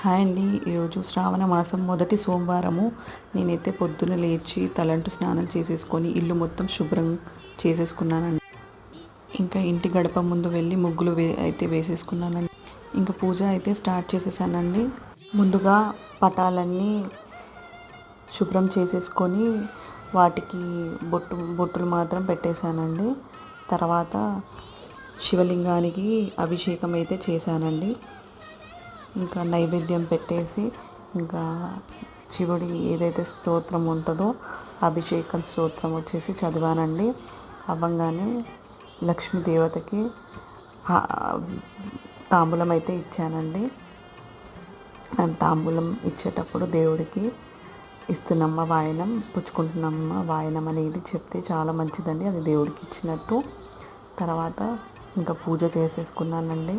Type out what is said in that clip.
Hi అండి. ఈరోజు శ్రావణ మాసం మొదటి సోమవారము. నేనైతే పొద్దున లేచి తలంటు స్నానం చేసేసుకొని ఇల్లు మొత్తం శుభ్రం చేసేసుకున్నానండి. ఇంకా ఇంటి గడప ముందు వెళ్ళి ముగ్గులు అయితే వేసేసుకున్నానండి. ఇంకా పూజ అయితే స్టార్ట్ చేసేసానండి. ముందుగా పటాలన్నీ శుభ్రం చేసేసుకొని వాటికి బొట్టులు మాత్రం పెట్టేశానండి. తర్వాత శివలింగానికి అభిషేకం అయితే చేశానండి. ఇంకా నైవేద్యం పెట్టేసి ఇంకా శివుడి ఏదైతే స్తోత్రం ఉంటుందో అభిషేకం స్తోత్రం వచ్చేసి చదివానండి. అవ్వంగానే లక్ష్మీదేవతకి తాంబూలం అయితే ఇచ్చానండి. తాంబూలం ఇచ్చేటప్పుడు దేవుడికి ఇస్తున్నమ్మ వాయనం, పుచ్చుకుంటున్నమ్మ వాయనం అనేది చెప్తే చాలా మంచిదండి. అది దేవుడికి ఇచ్చినట్టు. తర్వాత ఇంకా పూజ చేసేసుకున్నానండి.